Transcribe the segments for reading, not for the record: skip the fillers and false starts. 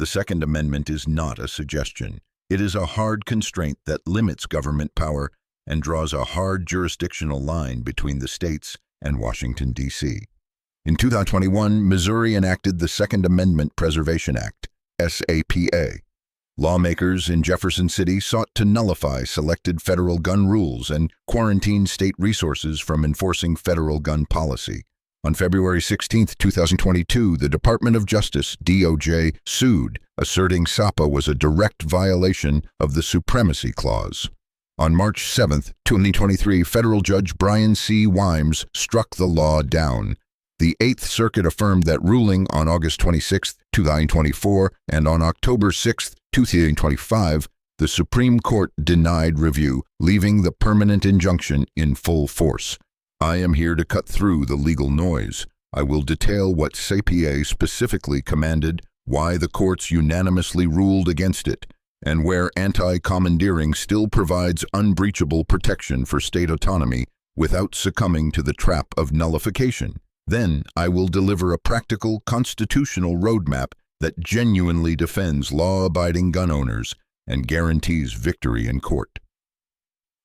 The Second Amendment is not a suggestion. It is a hard constraint that limits government power and draws a hard jurisdictional line between the states and Washington, D.C. In 2021, Missouri enacted the Second Amendment Preservation Act, SAPA. Lawmakers in Jefferson City sought to nullify selected federal gun rules and quarantine state resources from enforcing federal gun policy. On February 16, 2022, the Department of Justice, DOJ, sued, asserting SAPA was a direct violation of the Supremacy Clause. On March 7, 2023, federal Judge Brian C. Wimes struck the law down. The Eighth Circuit affirmed that ruling on August 26, 2024, and on October 6, 2025, the Supreme Court denied review, leaving the permanent injunction in full force. I am here to cut through the legal noise. I will detail what SAPA specifically commanded, why the courts unanimously ruled against it, and where anti-commandeering still provides unbreachable protection for state autonomy without succumbing to the trap of nullification. Then I will deliver a practical constitutional roadmap that genuinely defends law-abiding gun owners and guarantees victory in court.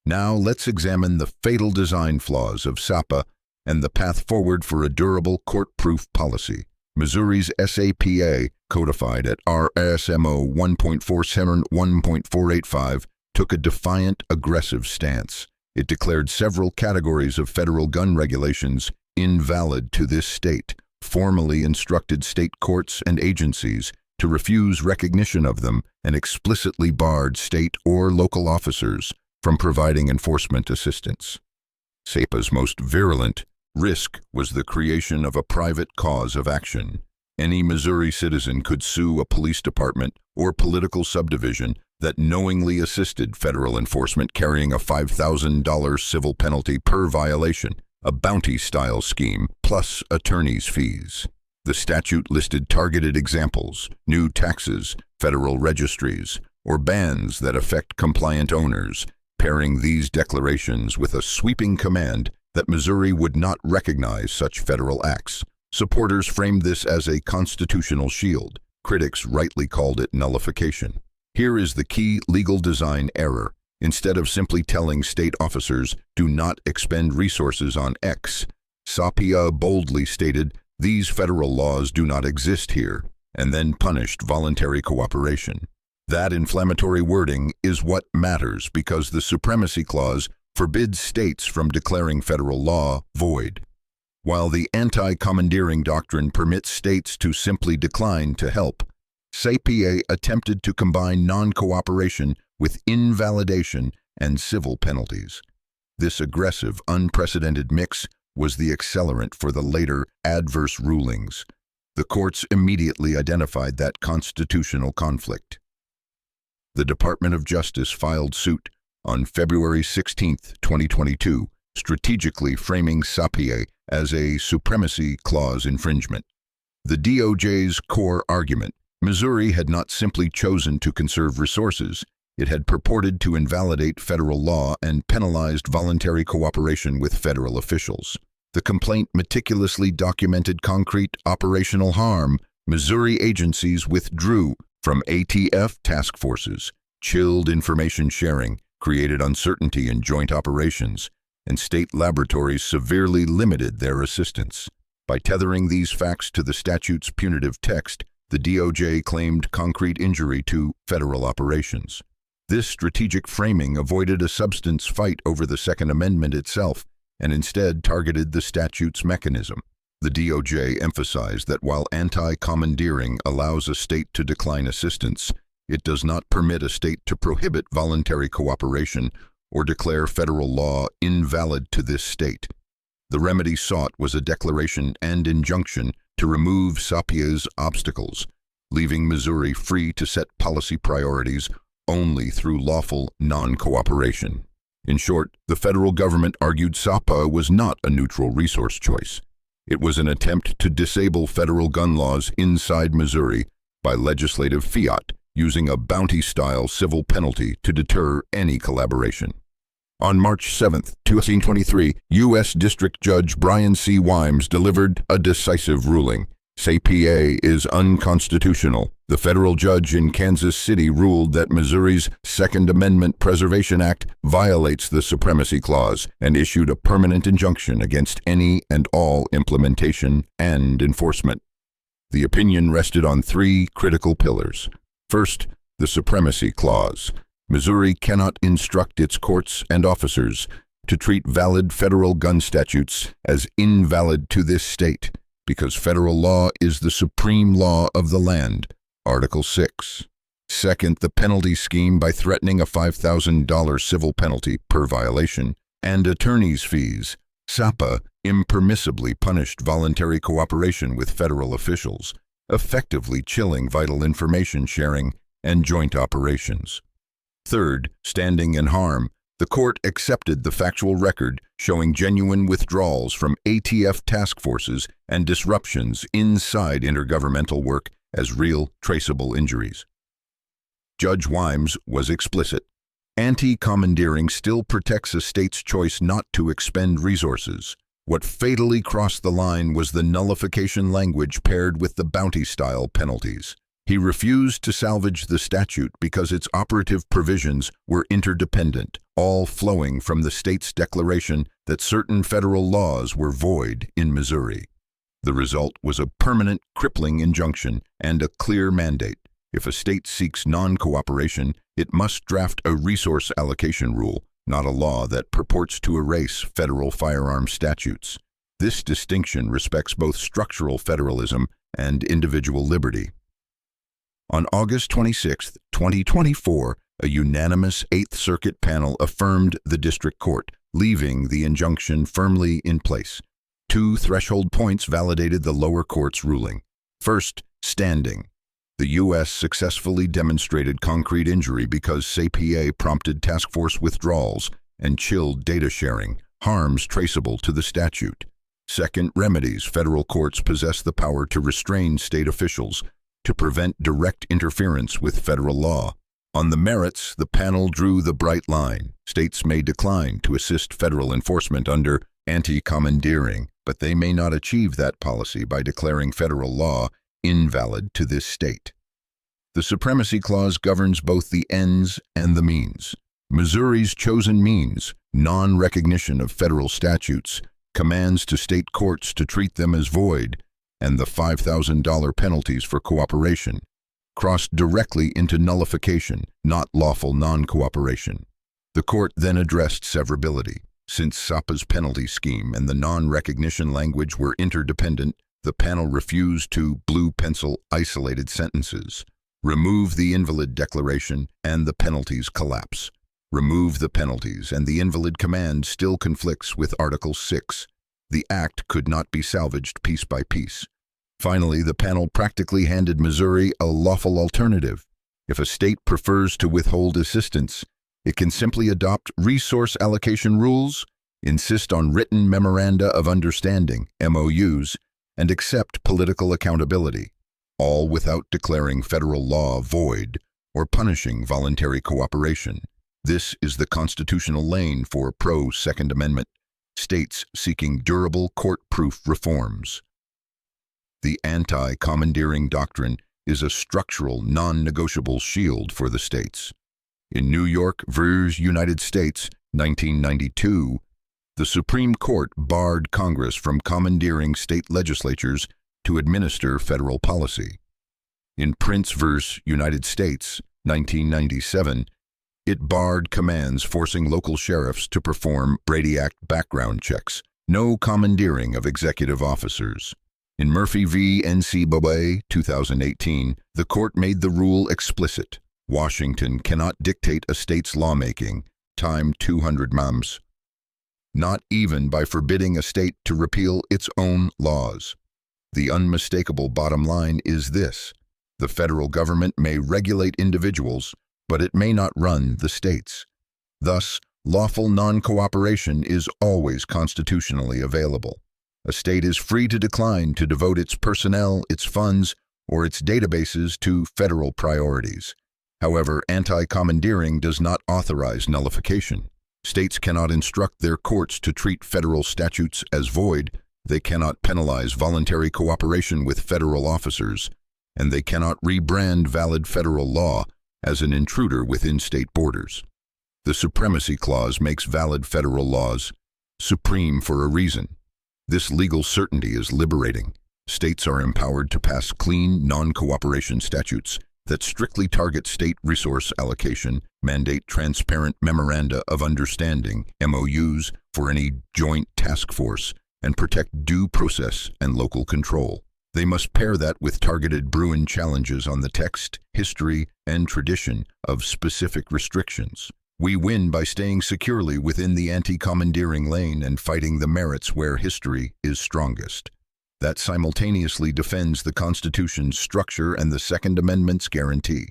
Now let's examine the fatal design flaws of SAPA and the path forward for a durable court-proof policy. Missouri's SAPA, codified at RSMO 1.471.485, took a defiant, aggressive stance. It declared several categories of federal gun regulations invalid to this state, formally instructed state courts and agencies to refuse recognition of them, and explicitly barred state or local officers from providing enforcement assistance. SAPA's most virulent risk was the creation of a private cause of action. Any Missouri citizen could sue a police department or political subdivision that knowingly assisted federal enforcement, carrying a $5,000 civil penalty per violation, a bounty-style scheme, plus attorney's fees. The statute listed targeted examples, new taxes, federal registries, or bans that affect compliant owners, pairing these declarations with a sweeping command that Missouri would not recognize such federal acts. Supporters framed this as a constitutional shield. Critics rightly called it nullification. Here is the key legal design error. Instead of simply telling state officers, do not expend resources on X, SAPA boldly stated, these federal laws do not exist here, and then punished voluntary cooperation. That inflammatory wording is what matters because the Supremacy Clause forbids states from declaring federal law void, while the Anti-Commandeering doctrine permits states to simply decline to help. SAPA attempted to combine non-cooperation with invalidation and civil penalties. This aggressive, unprecedented mix was the accelerant for the later adverse rulings. The courts immediately identified that constitutional conflict. The Department of Justice filed suit on February 16, 2022, strategically framing SAPA as a Supremacy Clause infringement. The DOJ's core argument: Missouri had not simply chosen to conserve resources, it had purported to invalidate federal law and penalized voluntary cooperation with federal officials. The complaint meticulously documented concrete operational harm. Missouri agencies withdrew from ATF task forces, chilled information sharing, created uncertainty in joint operations, and state laboratories severely limited their assistance. By tethering these facts to the statute's punitive text, the DOJ claimed concrete injury to federal operations. This strategic framing avoided a substance fight over the Second Amendment itself and instead targeted the statute's mechanism. The DOJ emphasized that while anti-commandeering allows a state to decline assistance, it does not permit a state to prohibit voluntary cooperation or declare federal law invalid to this state. The remedy sought was a declaration and injunction to remove SAPA's obstacles, leaving Missouri free to set policy priorities only through lawful non-cooperation. In short, the federal government argued SAPA was not a neutral resource choice. It was an attempt to disable federal gun laws inside Missouri by legislative fiat, using a bounty-style civil penalty to deter any collaboration. On March 7, 2023, U.S. District Judge Brian C. Wimes delivered a decisive ruling. SAPA is unconstitutional. The federal judge in Kansas City ruled that Missouri's Second Amendment Preservation Act violates the Supremacy Clause and issued a permanent injunction against any and all implementation and enforcement. The opinion rested on three critical pillars. First, the Supremacy Clause. Missouri cannot instruct its courts and officers to treat valid federal gun statutes as invalid to this state, because federal law is the supreme law of the land, Article 6. Second, the penalty scheme by threatening a $5,000 civil penalty per violation and attorney's fees. SAPA impermissibly punished voluntary cooperation with federal officials, effectively chilling vital information sharing and joint operations. Third, standing in harm. The court accepted the factual record showing genuine withdrawals from ATF task forces and disruptions inside intergovernmental work as real, traceable injuries. Judge Wimes was explicit. Anti-Commandeering still protects a state's choice not to expend resources. What fatally crossed the line was the nullification language paired with the bounty-style penalties. He refused to salvage the statute because its operative provisions were interdependent, all flowing from the state's declaration that certain federal laws were void in Missouri. The result was a permanent, crippling injunction and a clear mandate. If a state seeks non-cooperation, it must draft a resource allocation rule, not a law that purports to erase federal firearm statutes. This distinction respects both structural federalism and individual liberty. On August 26, 2024, a unanimous Eighth Circuit panel affirmed the district court, leaving the injunction firmly in place. Two threshold points validated the lower court's ruling. First, standing. The U.S. successfully demonstrated concrete injury because SAPA prompted task force withdrawals and chilled data sharing, harms traceable to the statute. Second, remedies. Federal courts possess the power to restrain state officials, to prevent direct interference with federal law. On the merits, the panel drew the bright line. States may decline to assist federal enforcement under anti-commandeering, but they may not achieve that policy by declaring federal law invalid to this state. The Supremacy Clause governs both the ends and the means. Missouri's chosen means, non-recognition of federal statutes, commands to state courts to treat them as void, and the $5,000 penalties for cooperation, crossed directly into nullification, not lawful non-cooperation. The court then addressed severability. Since SAPA's penalty scheme and the non-recognition language were interdependent, the panel refused to blue pencil isolated sentences. Remove the invalid declaration and the penalties collapse. Remove the penalties and the invalid command still conflicts with Article 6. The act could not be salvaged piece by piece. Finally, the panel practically handed Missouri a lawful alternative. If a state prefers to withhold assistance, it can simply adopt resource allocation rules, insist on written memoranda of understanding, MOUs, and accept political accountability, all without declaring federal law void or punishing voluntary cooperation. This is the constitutional lane for pro-Second Amendment states seeking durable court-proof reforms. The anti-commandeering doctrine is a structural, non-negotiable shield for the states. In New York v. United States, 1992, the Supreme Court barred Congress from commandeering state legislatures to administer federal policy. In Prince v. United States, 1997, it barred commands forcing local sheriffs to perform Brady Act background checks, no commandeering of executive officers. In Murphy v. NCAA, 2018, the court made the rule explicit. Washington cannot dictate a state's lawmaking, time 200 MAMs, not even by forbidding a state to repeal its own laws. The unmistakable bottom line is this: the federal government may regulate individuals, but it may not run the states. Thus, lawful non-cooperation is always constitutionally available. A state is free to decline to devote its personnel, its funds, or its databases to federal priorities. However, anti-commandeering does not authorize nullification. States cannot instruct their courts to treat federal statutes as void They cannot penalize voluntary cooperation with federal officers, and they cannot rebrand valid federal law as an intruder within state borders. The Supremacy Clause makes valid federal laws supreme for a reason. This legal certainty is liberating. States are empowered to pass clean, non-cooperation statutes that strictly target state resource allocation, mandate transparent memoranda of understanding, MOUs, for any joint task force, and protect due process and local control. They must pair that with targeted Bruin challenges on the text, history, and tradition of specific restrictions. We win by staying securely within the anti-commandeering lane and fighting the merits where history is strongest. That simultaneously defends the Constitution's structure and the Second Amendment's guarantee.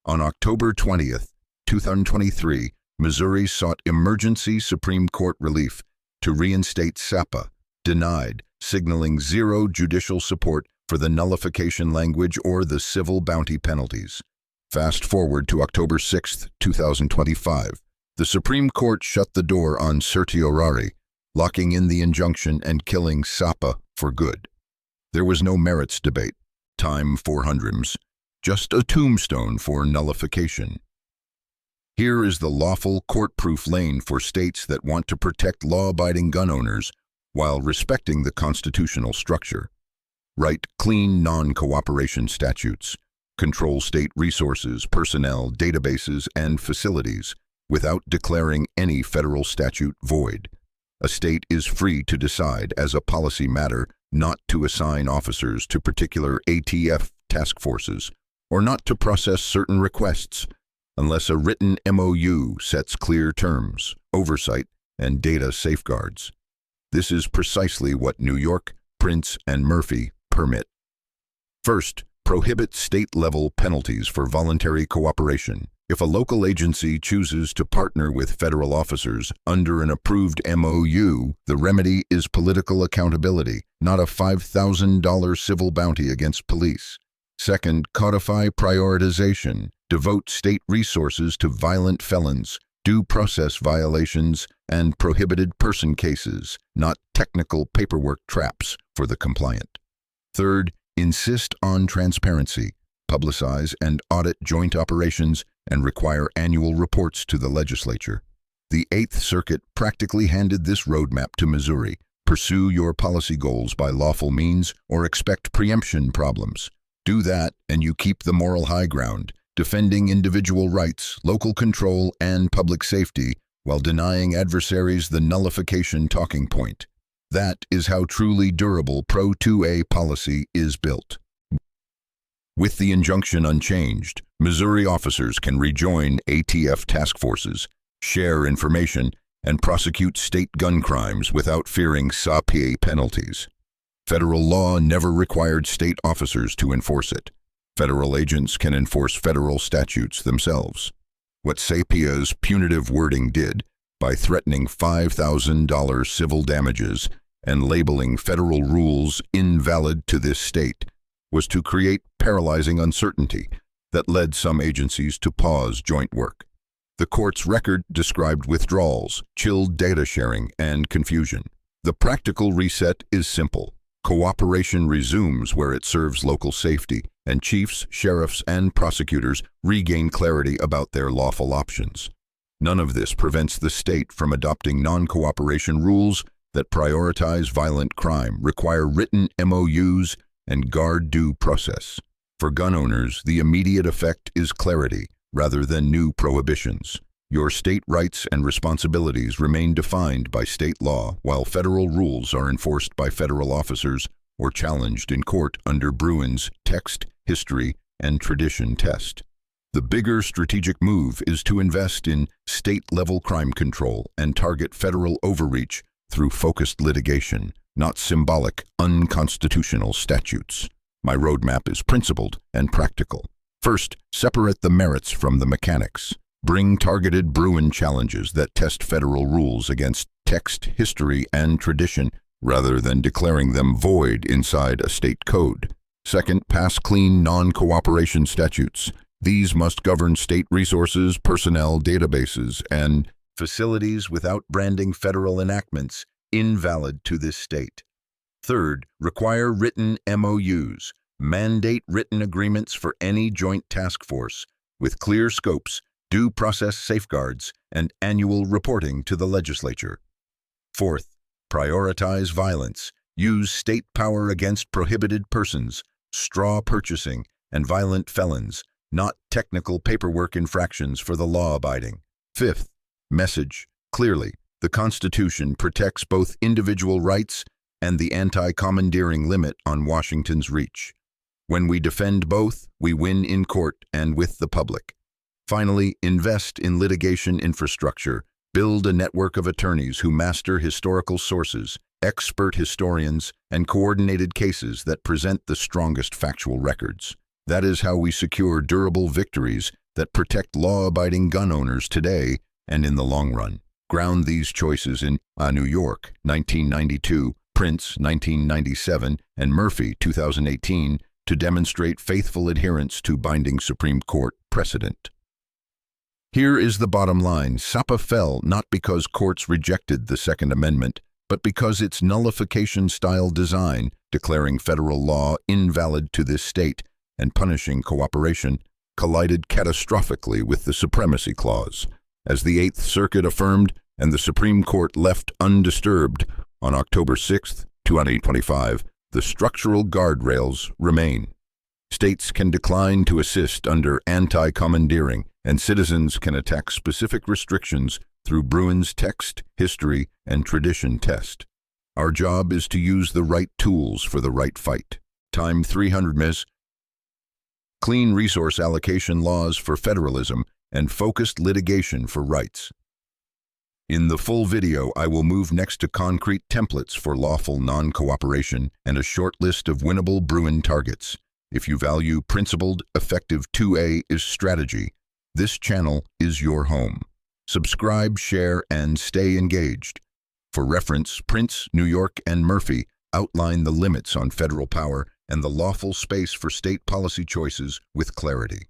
On October 20th, 2023, Missouri sought emergency Supreme Court relief to reinstate SAPA, denied, signaling zero judicial support for the nullification language or the civil bounty penalties. Fast forward to October 6, 2025. The Supreme Court shut the door on certiorari, locking in the injunction and killing SAPA for good. There was no merits debate, time for hundreds, just a tombstone for nullification. Here is the lawful, court-proof lane for states that want to protect law-abiding gun owners while respecting the constitutional structure. Write clean non-cooperation statutes. Control state resources, personnel, databases, and facilities without declaring any federal statute void. A state is free to decide as a policy matter not to assign officers to particular ATF task forces or not to process certain requests unless a written MOU sets clear terms, oversight, and data safeguards. This is precisely what New York, Prince, and Murphy permit. First, prohibit state-level penalties for voluntary cooperation. If a local agency chooses to partner with federal officers under an approved MOU, the remedy is political accountability, not a $5,000 civil bounty against police. Second, codify prioritization. Devote state resources to violent felons, due process violations, and prohibited person cases, not technical paperwork traps for the compliant. Third, insist on transparency. Publicize and audit joint operations and require annual reports to the legislature. The Eighth Circuit practically handed this roadmap to Missouri. Pursue your policy goals by lawful means or expect preemption problems. Do that and you keep the moral high ground, defending individual rights, local control, and public safety while denying adversaries the nullification talking point. That is how truly durable Pro-2A policy is built. With the injunction unchanged, Missouri officers can rejoin ATF task forces, share information, and prosecute state gun crimes without fearing SAPA penalties. Federal law never required state officers to enforce it. Federal agents can enforce federal statutes themselves. What SAPA's punitive wording did, by threatening $5,000 civil damages and labeling federal rules invalid to this state, was to create paralyzing uncertainty that led some agencies to pause joint work. The court's record described withdrawals, chilled data sharing, and confusion. The practical reset is simple. Cooperation resumes where it serves local safety, and chiefs, sheriffs, and prosecutors regain clarity about their lawful options. None of this prevents the state from adopting non-cooperation rules that prioritize violent crime, require written MOUs, and guard due process. For gun owners, the immediate effect is clarity rather than new prohibitions. Your state rights and responsibilities remain defined by state law, while federal rules are enforced by federal officers or challenged in court under Bruin's text, history, and tradition test. The bigger strategic move is to invest in state-level crime control and target federal overreach through focused litigation, not symbolic, unconstitutional statutes. My roadmap is principled and practical. First, separate the merits from the mechanics. Bring targeted Bruin challenges that test federal rules against text, history, and tradition rather than declaring them void inside a state code. Second, pass clean non-cooperation statutes. These must govern state resources, personnel, databases, and facilities without branding federal enactments invalid to this state. Third, require written MOUs, mandate written agreements for any joint task force, with clear scopes, due process safeguards, and annual reporting to the legislature. Fourth, prioritize violence, use state power against prohibited persons, straw purchasing, and violent felons, not technical paperwork infractions for the law-abiding. Fifth, message clearly. The Constitution protects both individual rights and the anti-commandeering limit on Washington's reach. When we defend both, we win in court and with the public. Finally, invest in litigation infrastructure. Build a network of attorneys who master historical sources, expert historians, and coordinated cases that present the strongest factual records. That is how we secure durable victories that protect law-abiding gun owners today and in the long run. Ground these choices in New York, 1992, Prince, 1997, and Murphy, 2018, to demonstrate faithful adherence to binding Supreme Court precedent. Here is the bottom line. SAPA fell not because courts rejected the Second Amendment, but because its nullification-style design, declaring federal law invalid to this state and punishing cooperation, collided catastrophically with the Supremacy Clause. As the Eighth Circuit affirmed and the Supreme Court left undisturbed on October 6, 2025, the structural guardrails remain. States can decline to assist under anti-commandeering, and citizens can attack specific restrictions through Bruin's text, history, and tradition test. Our job is to use the right tools for the right fight. Time 300 Ms. Clean resource allocation laws for federalism and focused litigation for rights. In the full video, I will move next to concrete templates for lawful non-cooperation and a short list of winnable Bruin targets. If you value principled, effective 2A is strategy, this channel is your home. Subscribe, share, and stay engaged. For reference, Prince, New York, and Murphy outline the limits on federal power and the lawful space for state policy choices with clarity.